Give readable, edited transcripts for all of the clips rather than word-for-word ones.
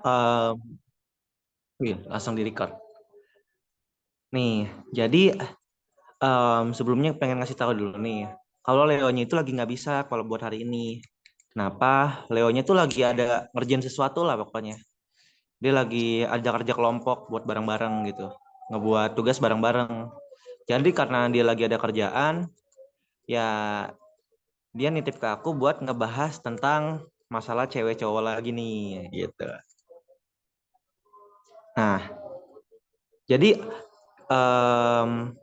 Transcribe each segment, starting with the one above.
Um, Wih, langsung di record. Nih, jadi sebelumnya pengen ngasih tahu dulu nih. Kalau Leonya itu lagi nggak bisa kalau buat hari ini. Kenapa? Leonya tuh lagi ada ngerjain sesuatu lah pokoknya. Dia lagi ada kerja kelompok buat bareng-bareng gitu. Ngebuat tugas bareng-bareng. Jadi karena dia lagi ada kerjaan, ya dia nitip ke aku buat ngebahas tentang masalah cewek cowok lagi nih gitu. Nah, jadi em,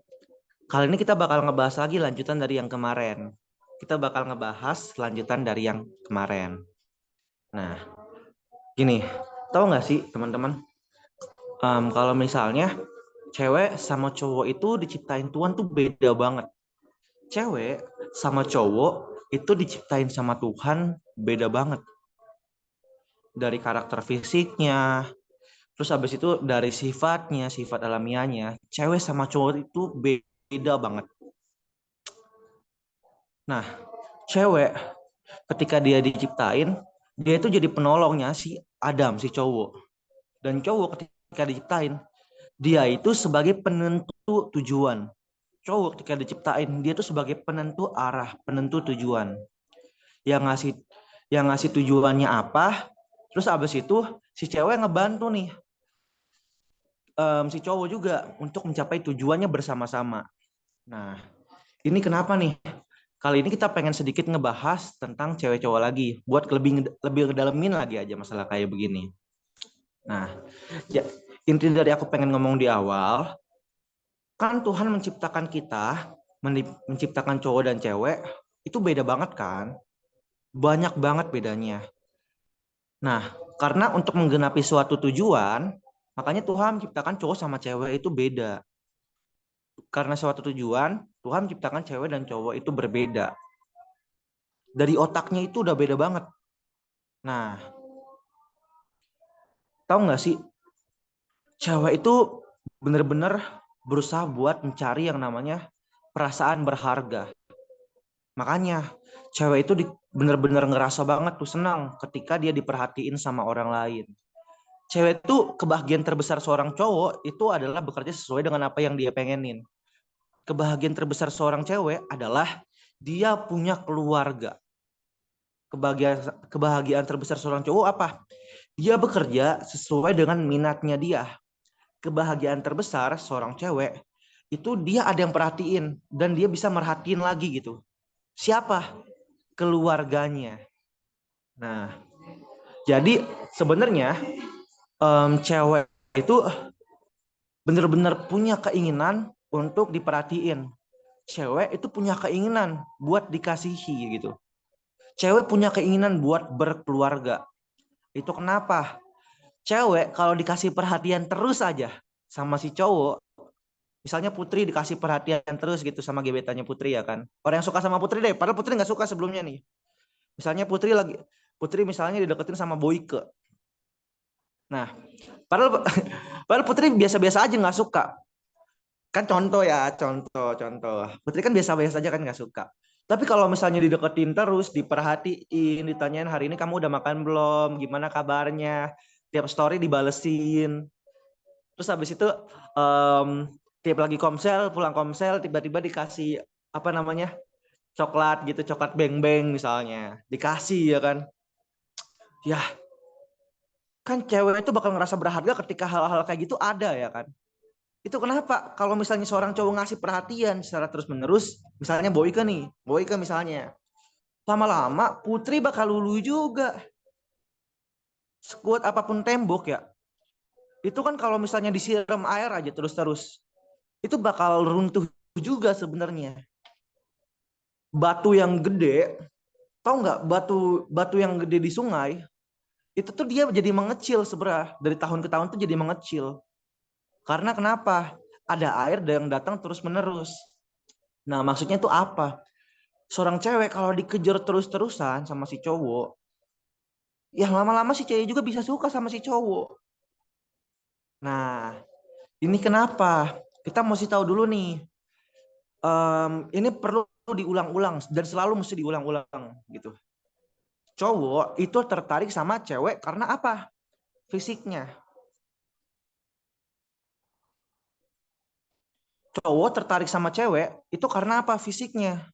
kali ini kita bakal ngebahas lagi lanjutan dari yang kemarin. Kita bakal ngebahas lanjutan dari yang kemarin. Nah, gini, tahu nggak sih teman-teman, kalau misalnya cewek sama cowok itu diciptain Tuhan tuh beda banget. Cewek sama cowok itu diciptain sama Tuhan beda banget. Dari karakter fisiknya, terus habis itu dari sifatnya, sifat alamiahnya, cewek sama cowok itu beda banget. Nah, cewek ketika dia diciptain, dia itu jadi penolongnya si Adam, si cowok. Dan cowok ketika diciptain, dia itu sebagai penentu tujuan. Cowok ketika diciptain, dia itu sebagai penentu arah, penentu tujuan. Yang ngasih tujuannya apa, terus abis itu si cewek ngebantu nih si cowok juga untuk mencapai tujuannya bersama-sama. Nah, ini kenapa nih? Kali ini kita pengen sedikit ngebahas tentang cewek cowok lagi, buat lebih lebih ngedalemin lagi aja masalah kayak begini. Nah, ya, inti dari aku pengen ngomong di awal, kan Tuhan menciptakan kita, menciptakan cowok dan cewek, itu beda banget kan? Banyak banget bedanya. Nah, karena untuk menggenapi suatu tujuan, makanya Tuhan menciptakan cowok sama cewek itu beda. Karena suatu tujuan, Tuhan menciptakan cewek dan cowok itu berbeda. Dari otaknya itu udah beda banget. Nah, tahu nggak sih, cewek itu bener-bener berusaha buat mencari yang namanya perasaan berharga. Makanya cewek itu bener-bener ngerasa banget tuh senang ketika dia diperhatiin sama orang lain. Cewek itu kebahagiaan terbesar seorang cowok itu adalah bekerja sesuai dengan apa yang dia pengenin. Kebahagiaan terbesar seorang cewek adalah dia punya keluarga. Kebahagiaan terbesar seorang cowok apa? Dia bekerja sesuai dengan minatnya dia. Kebahagiaan terbesar seorang cewek itu dia ada yang perhatiin dan dia bisa merhatiin lagi gitu. Siapa? Keluarganya. Nah, jadi sebenarnya cewek itu benar-benar punya keinginan untuk diperhatiin. Cewek itu punya keinginan buat dikasihi gitu. Cewek punya keinginan buat berkeluarga. Itu kenapa? Cewek kalau dikasih perhatian terus aja sama si cowok, misalnya Putri dikasih perhatian terus gitu sama gebetannya Putri ya kan. Orang yang suka sama Putri deh, padahal Putri nggak suka sebelumnya nih. Misalnya Putri misalnya dideketin sama Boyke. Nah, padahal padahal Putri biasa-biasa aja nggak suka. Kan contoh ya, contoh. Putri kan biasa-biasa aja kan nggak suka. Tapi kalau misalnya dideketin terus, diperhatiin, ditanyain hari ini kamu udah makan belum, gimana kabarnya, tiap story dibalesin. Terus habis itu tiap lagi komsel, pulang komsel, tiba-tiba dikasih apa namanya coklat gitu, coklat beng-beng misalnya, dikasih ya kan. Ya kan cewek itu bakal ngerasa berharga ketika hal-hal kayak gitu ada ya kan. Itu kenapa kalau misalnya seorang cowok ngasih perhatian secara terus-menerus, misalnya Boyke misalnya, lama-lama Putri bakal lulu juga. Sekuat apapun tembok ya, itu kan kalau misalnya disiram air aja terus-terus, itu bakal runtuh juga sebenarnya. Batu yang gede, tahu nggak batu batu yang gede di sungai, itu tuh dia jadi mengecil sebenarnya dari tahun ke tahun tuh jadi mengecil. Karena kenapa? Ada air yang datang terus-menerus. Nah, maksudnya itu apa? Seorang cewek kalau dikejar terus-terusan sama si cowok, ya lama-lama si cewek juga bisa suka sama si cowok. Nah, ini kenapa? Kita mesti tahu dulu nih. Ini perlu diulang-ulang dan selalu mesti diulang-ulang gitu. Cowok itu tertarik sama cewek karena apa? fisiknya. Cowok tertarik sama cewek itu karena apa? Fisiknya.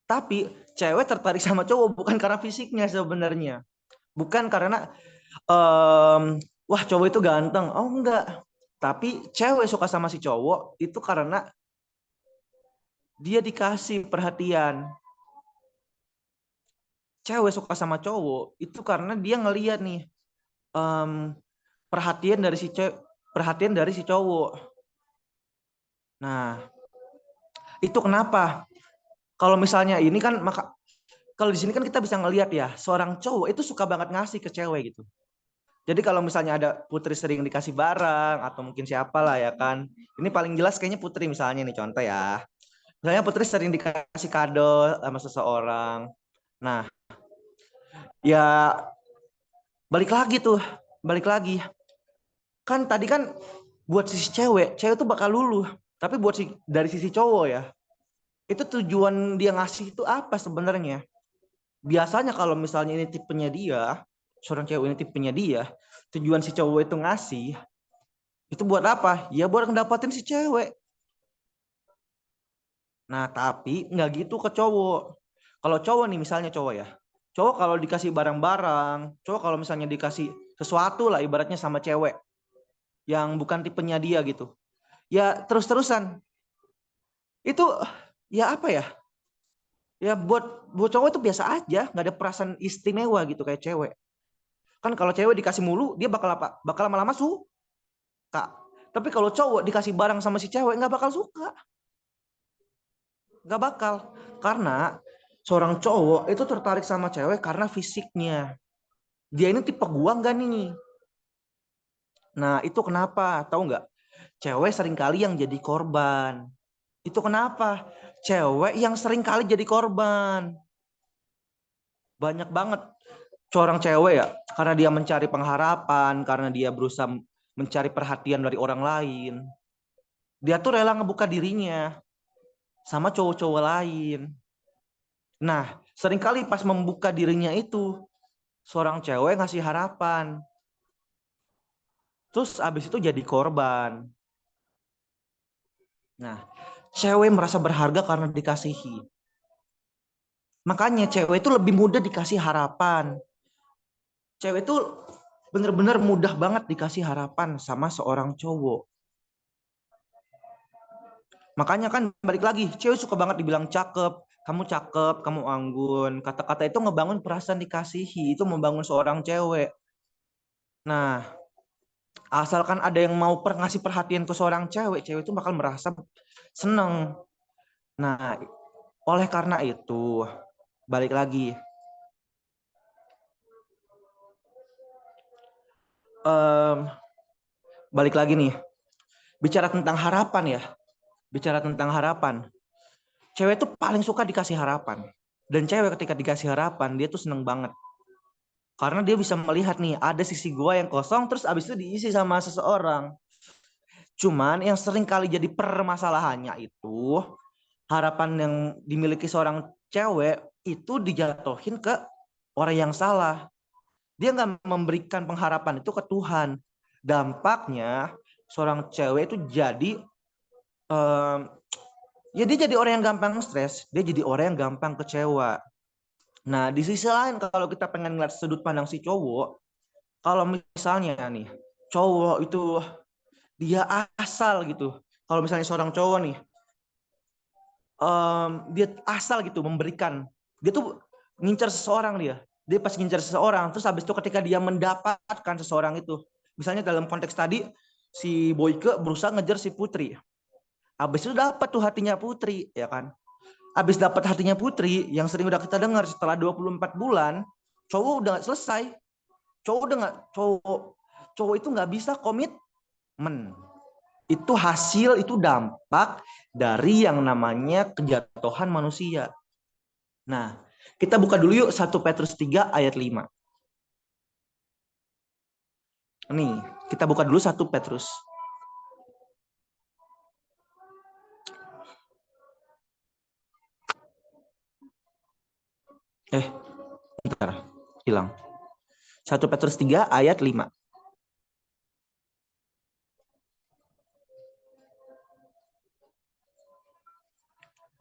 Tapi cewek tertarik sama cowok bukan karena fisiknya sebenarnya. Bukan karena wah cowok itu ganteng. Oh enggak. Tapi cewek suka sama si cowok itu karena dia dikasih perhatian. Cewek suka sama cowok itu karena dia ngeliat nih em, perhatian dari si cewek, perhatian dari si cowok. Nah, itu kenapa? Kalau misalnya ini kan maka kalau di sini kan kita bisa ngelihat ya, seorang cowok itu suka banget ngasih ke cewek gitu. Jadi kalau misalnya ada Putri sering dikasih barang atau mungkin siapa lah ya kan. Ini paling jelas kayaknya Putri misalnya nih contoh ya. Misalnya Putri sering dikasih kado sama seseorang. Nah, ya balik lagi tuh, balik lagi. Kan tadi kan buat sisi cewek, cewek tuh bakal luluh. Tapi buat dari sisi cowok ya, itu tujuan dia ngasih itu apa sebenarnya? Biasanya kalau misalnya ini tipenya dia, seorang cewek ini tipenya dia, tujuan si cowok itu ngasih, itu buat apa? Ya buat ngedapatin si cewek. Nah, tapi nggak gitu ke cowok. Kalau cowok nih misalnya cowok ya, cowok kalau dikasih barang-barang, cowok kalau misalnya dikasih sesuatu lah ibaratnya sama cewek yang bukan tipenya dia gitu. Ya terus-terusan. Itu ya apa ya? Ya buat cowok itu biasa aja, nggak ada perasaan istimewa gitu kayak cewek. Kan kalau cewek dikasih mulu, dia bakal apa? Bakal lama-lama suka. Tapi kalau cowok dikasih barang sama si cewek nggak bakal suka, nggak bakal. Karena seorang cowok itu tertarik sama cewek karena fisiknya. Dia ini tipe gua nggak nih? Nah itu kenapa? Tahu nggak? Cewek sering kali yang jadi korban. Itu kenapa? Cewek yang sering kali jadi korban. Banyak banget seorang cewek ya, karena dia mencari pengharapan, karena dia berusaha mencari perhatian dari orang lain. Dia tuh rela ngebuka dirinya sama cowok-cowok lain. Nah, seringkali pas membuka dirinya itu, seorang cewek ngasih harapan. Terus abis itu jadi korban. Nah, cewek merasa berharga karena dikasihi. Makanya cewek itu lebih mudah dikasih harapan. Cewek itu bener-bener mudah banget dikasih harapan sama seorang cowok. Makanya kan balik lagi, cewek suka banget dibilang cakep, kamu anggun. Kata-kata itu ngebangun perasaan dikasihi, itu membangun seorang cewek. Nah, asalkan ada yang mau ngasih perhatian ke seorang cewek, cewek itu bakal merasa seneng. Nah, oleh karena itu, balik lagi, em, balik lagi nih, bicara tentang harapan ya, bicara tentang harapan. Cewek tuh paling suka dikasih harapan. Dan cewek ketika dikasih harapan, dia tuh seneng banget. Karena dia bisa melihat nih, ada sisi gua yang kosong, terus abis itu diisi sama seseorang. Cuman yang sering kali jadi permasalahannya itu, harapan yang dimiliki seorang cewek itu dijatuhin ke orang yang salah. Dia nggak memberikan pengharapan itu ke Tuhan. Dampaknya seorang cewek itu jadi um, ya dia jadi orang yang gampang stres, dia jadi orang yang gampang kecewa. Nah, di sisi lain kalau kita pengen ngeliat sudut pandang si cowok, kalau misalnya nih cowok itu dia asal gitu. Kalau misalnya seorang cowok nih, dia asal gitu memberikan, dia tuh ngincar seseorang dia pas ngincar seseorang, terus habis itu ketika dia mendapatkan seseorang itu, misalnya dalam konteks tadi si Boyke berusaha ngejar si Putri, habis itu dapat tuh hatinya Putri, ya kan? Habis dapat hatinya Putri, yang sering udah kita dengar setelah 24 bulan, cowok udah gak selesai, cowok udah nggak cowok cowok itu nggak bisa komitmen. Itu hasil, itu dampak dari yang namanya kejatuhan manusia. Nah, kita buka dulu yuk 1 Petrus 3 ayat 5. Nih, kita buka dulu 1 Petrus. Bentar, hilang. 1 Petrus 3 ayat 5.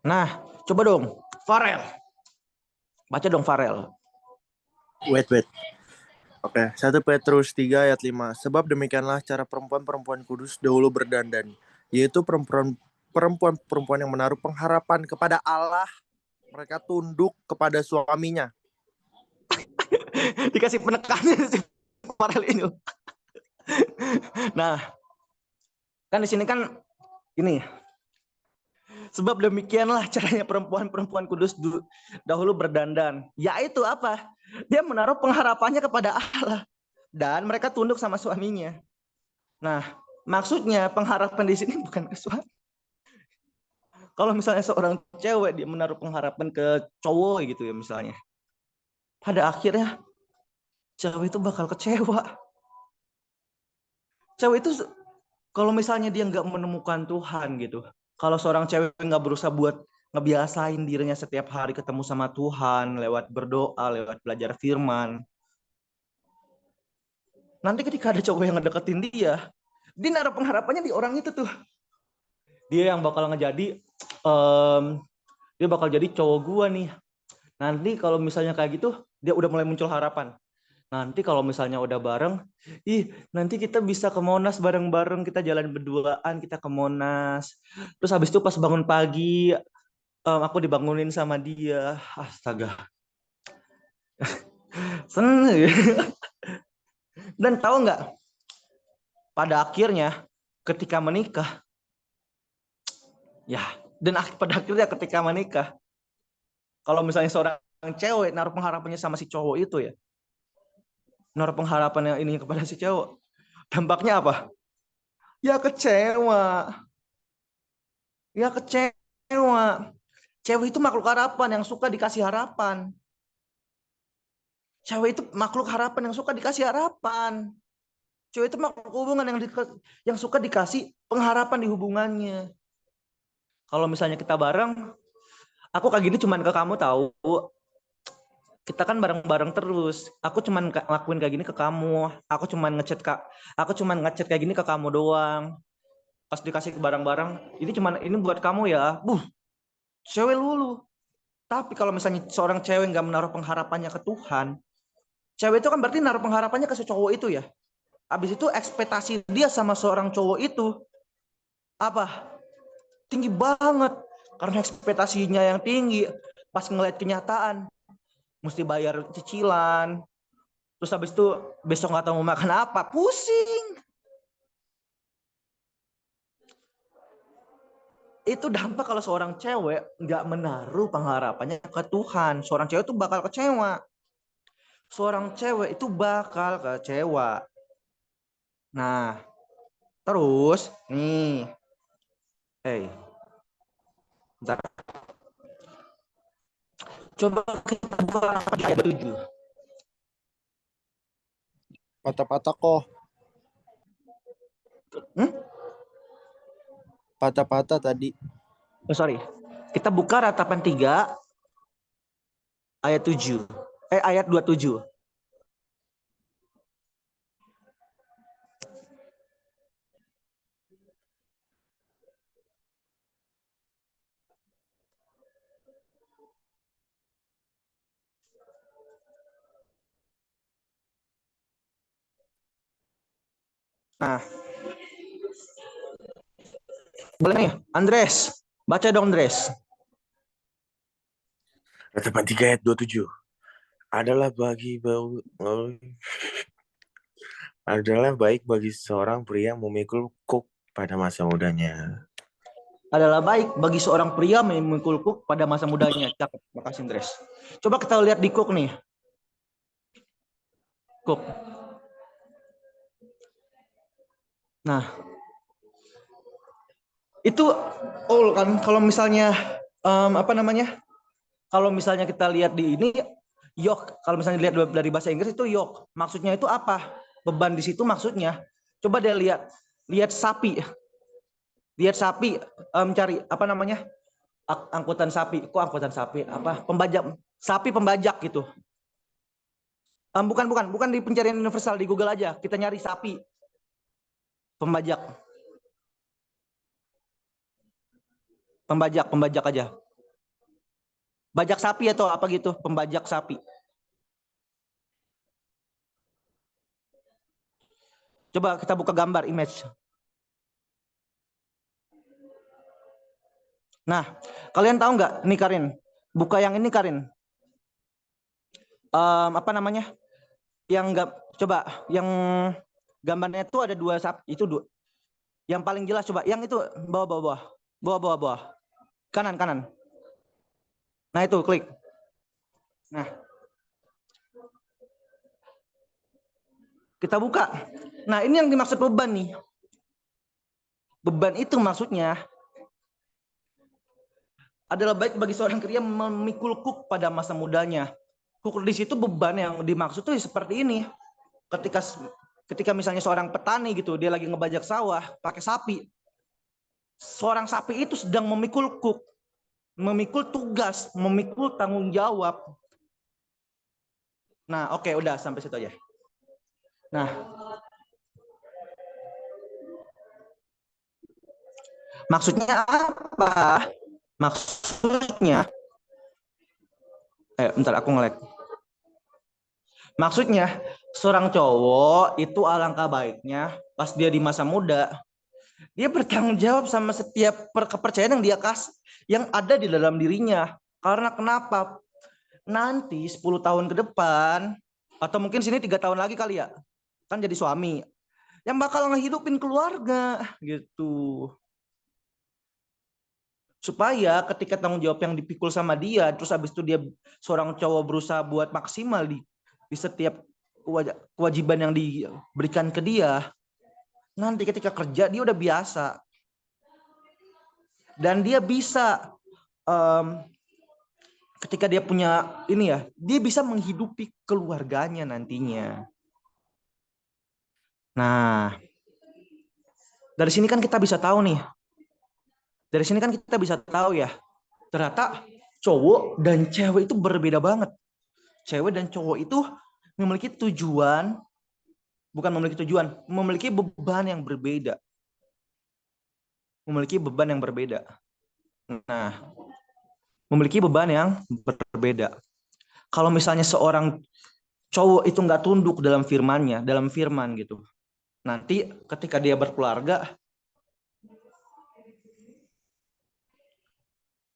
Nah, coba dong, Farel. Baca dong Farel. Wait. Oke, 1 Petrus 3 ayat 5. Sebab demikianlah cara perempuan-perempuan kudus dahulu berdandan, yaitu perempuan-perempuan yang menaruh pengharapan kepada Allah, mereka tunduk kepada suaminya. Dikasih penekanan si Farel ini. Nah, kan di sini kan ini. Sebab demikianlah caranya perempuan-perempuan kudus dahulu berdandan. Yaitu apa? Dia menaruh pengharapannya kepada Allah dan mereka tunduk sama suaminya. Nah, maksudnya pengharapan di sini bukan ke suami. Kalau misalnya seorang cewek dia menaruh pengharapan ke cowok gitu ya misalnya. Pada akhirnya cewek itu bakal kecewa. Cewek itu kalau misalnya dia nggak menemukan Tuhan gitu. Kalau seorang cewek nggak berusaha buat ngebiasain dirinya setiap hari ketemu sama Tuhan lewat berdoa, lewat belajar firman. Nanti ketika ada cowok yang ngedeketin dia naruh pengharapannya di orang itu tuh. Dia yang bakal dia bakal jadi cowok gua nih. Nanti kalau misalnya kayak gitu, dia udah mulai muncul harapan. Nanti kalau misalnya udah bareng, nanti kita bisa ke Monas bareng-bareng, kita jalan berduaan, kita ke Monas. Terus habis itu pas bangun pagi, aku dibangunin sama dia. Astaga. Seneng. Dan tahu nggak? Pada akhirnya ketika menikah, pada akhirnya ketika menikah, kalau misalnya seorang cewek naruh pengharapannya sama si cowok itu ya, naruh pengharapan yang ini kepada si cowok, dampaknya apa? Ya kecewa. Ya kecewa. Cewek itu makhluk harapan yang suka dikasih harapan. Cewek itu makhluk harapan yang suka dikasih harapan. Cewek itu makhluk hubungan yang suka dikasih pengharapan di hubungannya. Kalau misalnya kita bareng, aku kayak gini cuman ke kamu tahu. Kita kan bareng-bareng terus. Aku cuman ngelakuin kayak gini ke kamu. Aku cuman ngechat kayak gini ke kamu doang. Pas dikasih ke barang-barang, ini buat kamu ya. Cewek lulu. Tapi kalau misalnya seorang cewek nggak menaruh pengharapannya ke Tuhan, cewek itu kan berarti naruh pengharapannya ke si cowok itu ya. Habis itu ekspektasi dia sama seorang cowok itu apa? Tinggi banget. Karena ekspektasinya yang tinggi, pas ngeliat kenyataan, mesti bayar cicilan. Terus habis itu besok nggak tahu mau makan apa, pusing. Itu dampak kalau seorang cewek nggak menaruh pengharapannya ke Tuhan. Seorang cewek itu bakal kecewa. Seorang cewek itu bakal kecewa. Nah, terus nih, bentar. Coba kita buka di ayat 7. Patah-patah kok. Patah-patah tadi. Sorry. Kita buka Ratapan 3 ayat 7. Ayat 27. Nah, boleh nih, Andres. Baca dong, Andres. Ratapan 3 ayat 27. Adalah baik bagi seorang pria memikul kuk pada masa mudanya. Adalah baik bagi seorang pria memikul kuk pada masa mudanya. Cakep, makasih Andres. Coba kita lihat di kuk nih. Kuk. Nah, itu kan kalau misalnya kalau misalnya kita lihat di ini yoke, kalau misalnya lihat dari bahasa Inggris itu yoke, maksudnya itu apa? Beban di situ maksudnya. Coba dia lihat sapi. Lihat sapi cari apa namanya? Angkutan sapi. Kok angkutan sapi? Apa? Pembajak. Sapi pembajak gitu. Bukan di pencarian universal, di Google aja. Kita nyari sapi pembajak. Pembajak aja. Bajak sapi atau apa gitu, pembajak sapi. Coba kita buka gambar image. Nah, kalian tahu nggak nih Karin? Buka yang ini Karin. Apa namanya? Yang nggak, coba yang gambarnya itu ada dua sapi, itu dua. Yang paling jelas coba, yang itu bawah. Kanan. Nah itu klik. Nah, kita buka. Nah ini yang dimaksud beban nih. Beban itu maksudnya adalah baik bagi seorang pria memikul kuk pada masa mudanya. Kuk di situ beban yang dimaksud tuh seperti ini. Ketika misalnya seorang petani gitu, dia lagi ngebajak sawah pakai sapi. Seorang sapi itu sedang memikul kuk, memikul tugas, memikul tanggung jawab. Nah, oke, udah sampai situ aja. Nah, maksudnya apa? Maksudnya, bentar aku nge-lag. Maksudnya, seorang cowok itu alangkah baiknya pas dia di masa muda, dia bertanggung jawab sama setiap kepercayaan yang dia kasih, yang ada di dalam dirinya. Karena kenapa? Nanti 10 tahun ke depan, atau mungkin sini 3 tahun lagi kali ya, kan jadi suami, yang bakal ngehidupin keluarga gitu. Supaya ketika tanggung jawab yang dipikul sama dia, terus habis itu dia seorang cowok berusaha buat maksimal di setiap kewajiban yang diberikan ke dia, nanti ketika kerja dia udah biasa. Dan dia bisa ketika dia punya ini ya, dia bisa menghidupi keluarganya nantinya. Nah, dari sini kan kita bisa tahu nih. Dari sini kan kita bisa tahu ya, ternyata cowok dan cewek itu berbeda banget. Cewek dan cowok itu memiliki tujuan, bukan memiliki tujuan, memiliki beban yang berbeda. Memiliki beban yang berbeda. Nah, memiliki beban yang berbeda. Kalau misalnya seorang cowok itu nggak tunduk dalam firmannya, dalam firman gitu, nanti ketika dia berkeluarga,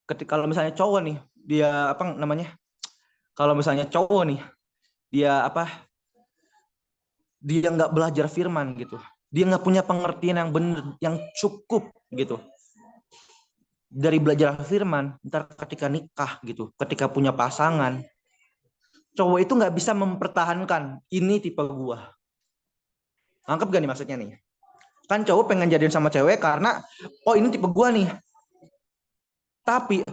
ketika kalau misalnya cowok nih, dia apa namanya? Kalau misalnya cowok nih, dia apa? Dia nggak belajar firman gitu. Dia nggak punya pengertian yang benar, yang cukup gitu. Dari belajar firman, ntar ketika nikah gitu, ketika punya pasangan, cowok itu nggak bisa mempertahankan ini tipe gua. Anggap gak nih maksudnya nih? Kan cowok pengen jadian sama cewek karena oh ini tipe gua nih. Tapi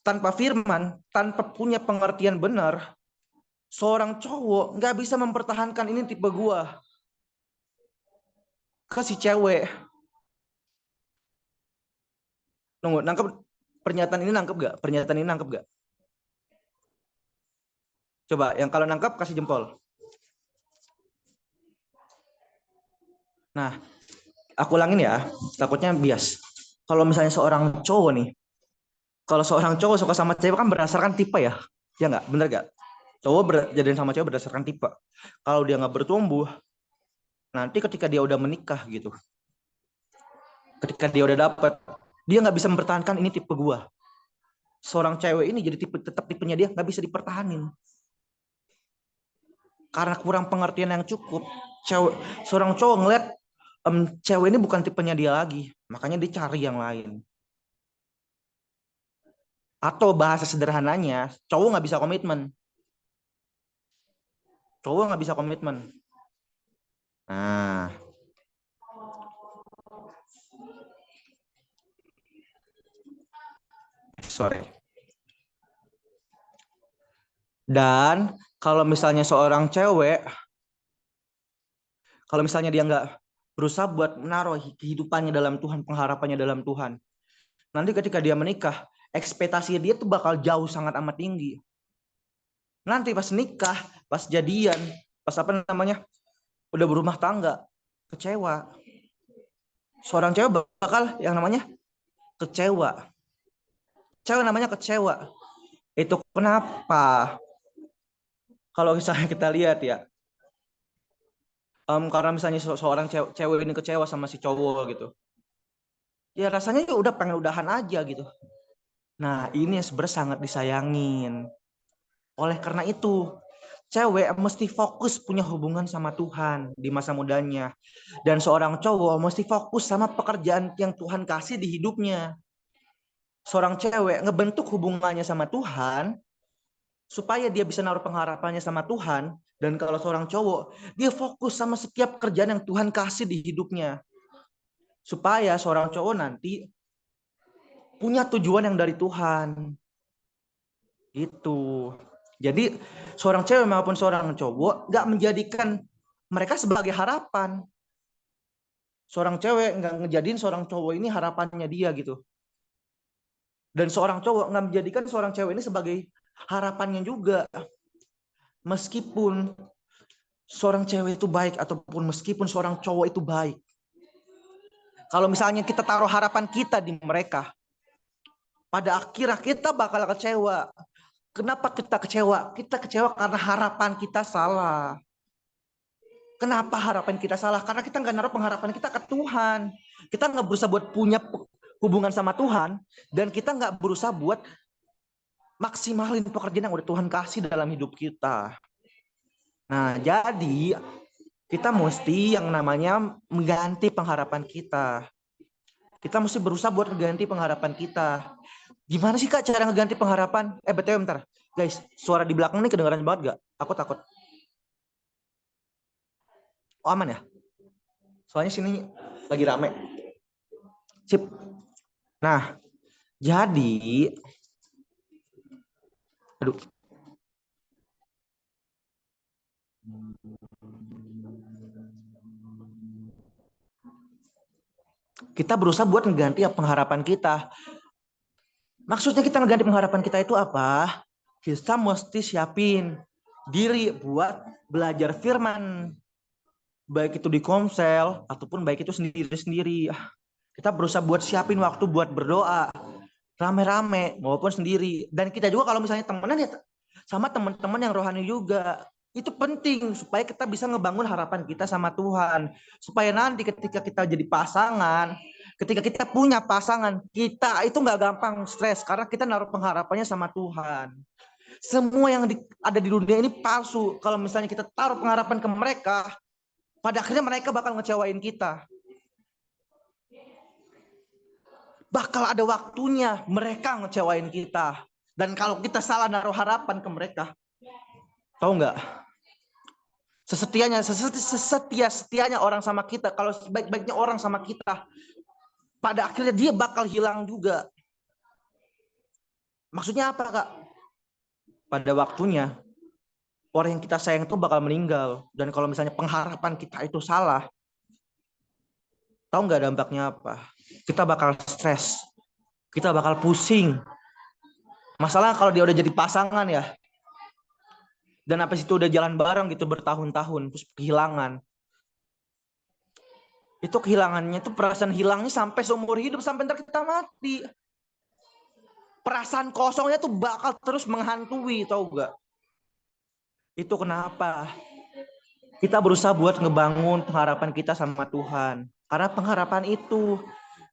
tanpa firman, tanpa punya pengertian benar, seorang cowok nggak bisa mempertahankan ini tipe gua ke si cewek. Nunggu, nangkep pernyataan ini, nangkep gak? Pernyataan ini nangkep gak? Coba yang kalau nangkep kasih jempol. Nah, aku ulangin ya, takutnya bias. Kalau misalnya seorang cowok nih, kalau seorang cowok suka sama cewek kan berdasarkan tipe ya, ya nggak? Bener gak? Cowok jadian sama cewek berdasarkan tipe. Kalau dia nggak bertumbuh, nanti ketika dia udah menikah gitu, ketika dia udah dapet, dia nggak bisa mempertahankan ini tipe gua. Seorang cewek ini jadi tetap tipenya dia nggak bisa dipertahanin karena kurang pengertian yang cukup. Seorang cowok ngeliat cewek ini bukan tipenya dia lagi, makanya dia cari yang lain. Atau bahasa sederhananya, cowok nggak bisa komitmen. Cowok nggak bisa komitmen. Nah, sorry. Dan kalau misalnya seorang cewek, kalau misalnya dia nggak berusaha buat menaruh kehidupannya dalam Tuhan, pengharapannya dalam Tuhan, nanti ketika dia menikah, ekspektasi dia tuh bakal jauh sangat amat tinggi. Nanti pas nikah, pas jadian, pas apa namanya udah berumah tangga kecewa. Seorang cewek bakal yang namanya kecewa. Cewek namanya kecewa. Itu kenapa? Kalau misalnya kita lihat ya, karena misalnya seorang cewek ini kecewa sama si cowok gitu, ya rasanya ya udah pengen udahan aja gitu. Nah ini sebenarnya sangat disayangin. Oleh karena itu, cewek mesti fokus punya hubungan sama Tuhan di masa mudanya. Dan seorang cowok mesti fokus sama pekerjaan yang Tuhan kasih di hidupnya. Seorang cewek ngebentuk hubungannya sama Tuhan supaya dia bisa naruh pengharapannya sama Tuhan. Dan kalau seorang cowok, dia fokus sama setiap kerjaan yang Tuhan kasih di hidupnya. Supaya seorang cowok nanti punya tujuan yang dari Tuhan. Gitu. Jadi seorang cewek maupun seorang cowok nggak menjadikan mereka sebagai harapan. Seorang cewek nggak ngejadiin seorang cowok ini harapannya dia gitu. Dan seorang cowok nggak menjadikan seorang cewek ini sebagai harapannya juga. Meskipun seorang cewek itu baik ataupun meskipun seorang cowok itu baik. Kalau misalnya kita taruh harapan kita di mereka, pada akhirnya kita bakal kecewa. Kenapa kita kecewa? Kita kecewa karena harapan kita salah. Kenapa harapan kita salah? Karena kita nggak naruh pengharapan kita ke Tuhan. Kita nggak berusaha buat punya hubungan sama Tuhan. Dan kita nggak berusaha buat maksimalin pekerjaan yang udah Tuhan kasih dalam hidup kita. Nah, jadi kita mesti yang namanya mengganti pengharapan kita. Kita mesti berusaha buat mengganti pengharapan kita. Gimana sih Kak cara ngeganti pengharapan? BTW bentar. Guys, suara di belakang nih kedengaran banget gak? Aku takut. Oh, aman ya? Soalnya sini lagi rame. Sip. Nah, jadi aduh. Kita berusaha buat mengganti pengharapan kita. Maksudnya kita mengganti pengharapan kita itu apa? Kita mesti siapin diri buat belajar firman. Baik itu di komsel ataupun baik itu sendiri-sendiri. Kita berusaha buat siapin waktu buat berdoa. Rame-rame maupun sendiri. Dan kita juga kalau misalnya temenan ya sama teman-teman yang rohani juga. Itu penting supaya kita bisa ngebangun harapan kita sama Tuhan. Supaya nanti ketika kita jadi pasangan, ketika kita punya pasangan, kita itu nggak gampang stres karena kita naruh pengharapannya sama Tuhan. Semua yang ada di dunia ini palsu. Kalau misalnya kita taruh pengharapan ke mereka, pada akhirnya mereka bakal ngecewain kita. Bakal ada waktunya mereka ngecewain kita. Dan kalau kita salah naruh harapan ke mereka, tahu nggak? Sesetia-setianya orang sama kita, kalau sebaik-baiknya orang sama kita, pada akhirnya dia bakal hilang juga. Maksudnya apa, Kak? Pada waktunya, orang yang kita sayang itu bakal meninggal. Dan kalau misalnya pengharapan kita itu salah, tahu nggak dampaknya apa? Kita bakal stres. Kita bakal pusing. Masalah kalau dia udah jadi pasangan ya, dan apa itu udah jalan bareng gitu bertahun-tahun, terus kehilangan. Itu kehilangannya itu perasaan hilangnya sampai seumur hidup, sampai ntar kita mati. Perasaan kosongnya tuh bakal terus menghantui, tau gak? Itu kenapa kita berusaha buat ngebangun pengharapan kita sama Tuhan. Karena pengharapan itu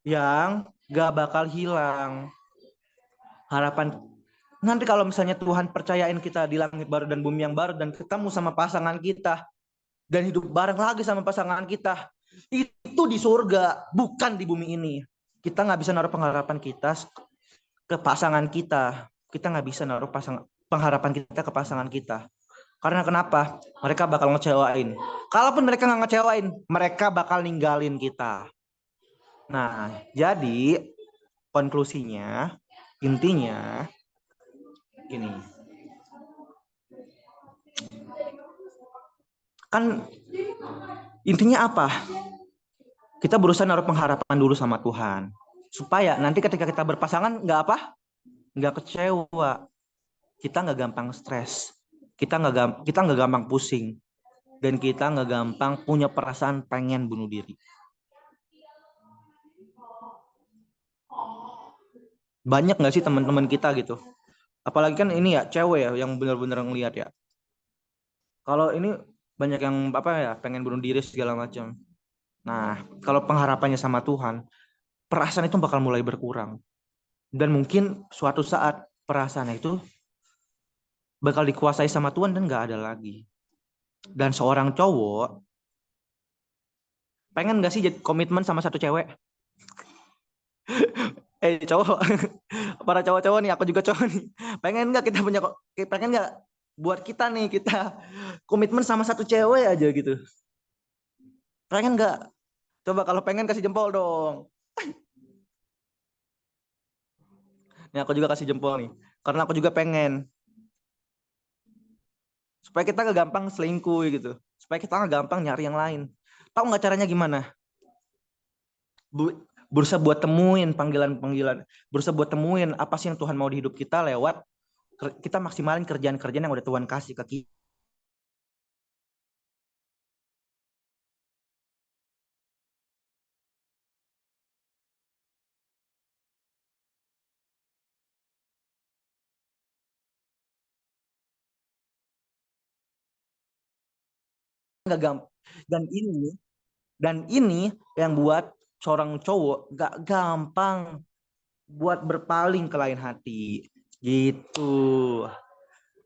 yang gak bakal hilang. Harapan nanti kalau misalnya Tuhan percayain kita di langit baru dan bumi yang baru dan ketemu sama pasangan kita dan hidup bareng lagi sama pasangan kita, itu di surga, bukan di bumi ini. Kita nggak bisa naruh pengharapan kita ke pasangan kita. Kita nggak bisa naruh pengharapan kita ke pasangan kita. Karena kenapa? Mereka bakal ngecewain. Kalaupun mereka nggak ngecewain, mereka bakal ninggalin kita. Nah, jadi konklusinya, intinya gini. Kan intinya apa? Kita berusaha naruh pengharapan dulu sama Tuhan. Supaya nanti ketika kita berpasangan nggak apa? Nggak kecewa. Kita nggak gampang stres. Kita nggak gampang pusing. dan kita nggak gampang punya perasaan pengen bunuh diri. Banyak nggak sih teman-teman kita gitu? Apalagi kan ini ya cewek ya yang benar-benar ngelihat ya. Kalau ini banyak yang apa ya pengen bunuh diri segala macam. Nah, kalau pengharapannya sama Tuhan, perasaan itu bakal mulai berkurang. Dan mungkin suatu saat perasaan itu bakal dikuasai sama Tuhan dan nggak ada lagi. Dan seorang cowok pengen nggak sih jadi komitmen sama satu cewek? Cowok, para cowok-cowok nih, aku juga cowok nih. Pengen nggak kita punya, pengen nggak buat kita nih kita komitmen sama satu cewek aja gitu? Pengen nggak? Coba kalau pengen kasih jempol dong. Nih aku juga kasih jempol nih, karena aku juga pengen. Supaya kita nggak gampang selingkuh gitu. Supaya kita nggak gampang nyari yang lain. Tahu nggak caranya gimana? Berusaha buat temuin panggilan-panggilan. Berusaha buat temuin apa sih yang Tuhan mau di hidup kita lewat kita maksimalin kerjaan-kerjaan yang udah Tuhan kasih ke kita. Nggak gampang. Dan ini yang buat seorang cowok gak gampang buat berpaling ke lain hati. Gitu.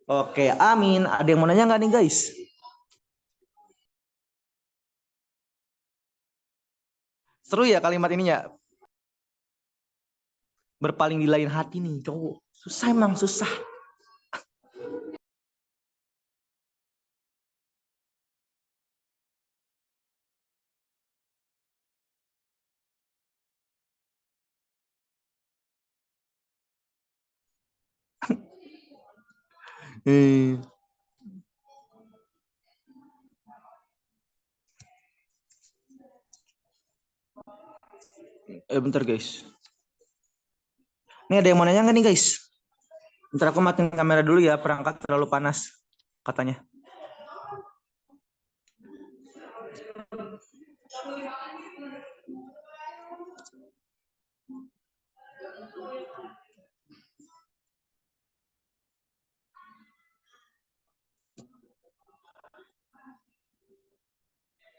Oke, amin. Ada yang mau nanya nggak nih guys? Seru ya kalimat ini ya. Berpaling di lain hati nih cowok. Susah emang susah. Eh, bentar guys. Ini ada yang mau nanya nggak nih guys? Bentar aku matiin kamera dulu ya. Perangkat terlalu panas katanya.